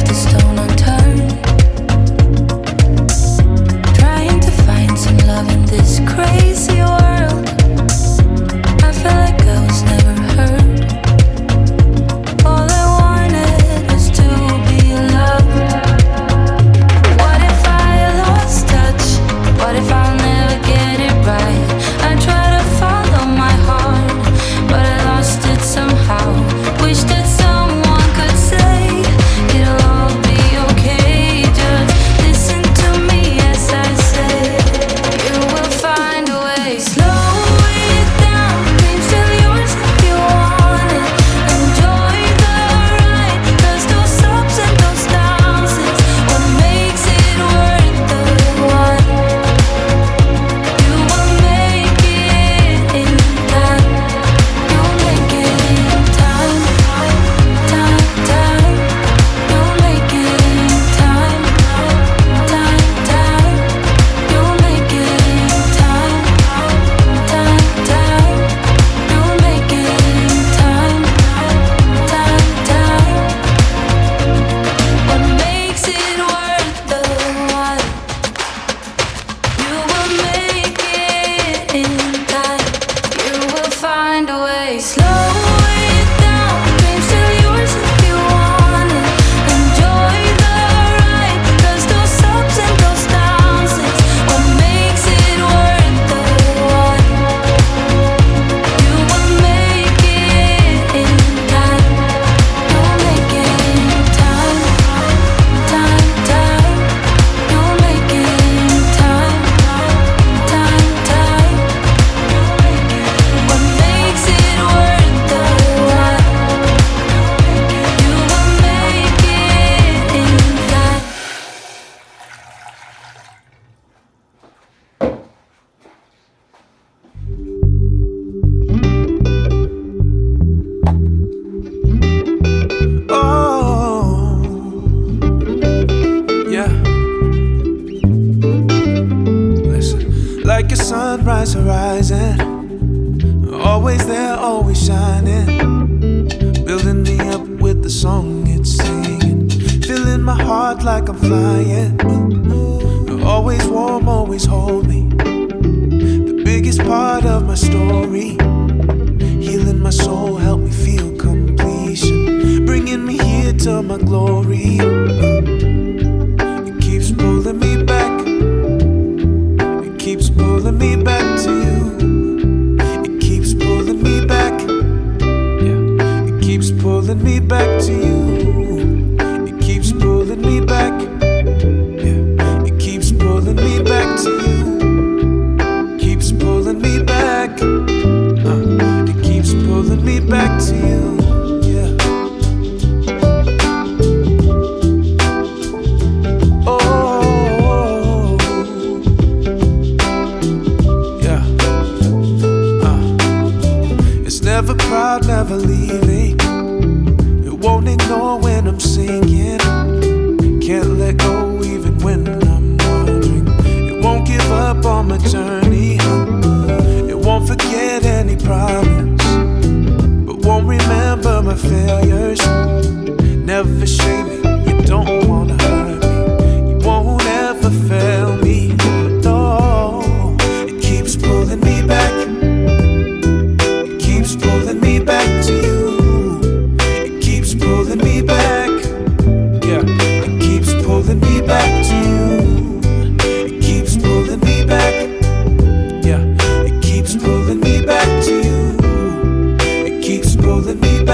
left a stone unturned. Trying to find some love in this crazy world. I felt like I was never heard. All I wanted was to be loved. What if I lost touch? What if I'll never get it right? I try to follow my heart, but I lost it somehow. Wish that someone could say it'll all be okay. Just listen to me as I say, you will find a way. Slow it down, dreams still yours if you want it. Enjoy the ride, 'cause those ups and those downs is what makes it worth the while. You will make it in time. You'll make it in time. Time, time. You'll make it in time. Time, time. You'll make it in time. Time, time. You'll make it in time. Time, time. What makes it worth the while? You will make it in time. You will find a way. Slow it down, dreams still yours if you want it. Enjoy the ride, 'cause those ups and those downs is what makes it worth the while. You will make it in time. You'll make it in time. Time, time. You'll make it in time. Time, time. What makes it worth the while? You will make it in time. Oh, yeah. Listen, like a sunrise horizon, always there, always shining, building me up with the song it's singing, filling my heart like I'm flying. Always warm, always hold me, the biggest part of my story, healing my soul, help me feel completion, bringing me here to my glory. It keeps pulling me back, it keeps pulling me back to you. It keeps pulling me back, yeah. It keeps pulling me back to you. It keeps pulling me back, yeah. It keeps pulling me back to you. Keeps pulling me back, it keeps pulling me back to you, yeah. Oh, yeah. It's never proud, never leaving. It won't ignore when I'm singing. Can't let go even when I'm wandering. It won't give up on my journey. It won't forget any problems, but won't remember my failures. Never shame me, you don't wanna hurt me. You won't ever fail me, no. It keeps pulling me back, it keeps pulling me back to you. It keeps pulling me back, yeah. It keeps pulling me back to you. It keeps pulling me back, yeah. It keeps pulling me back to you. It keeps pulling me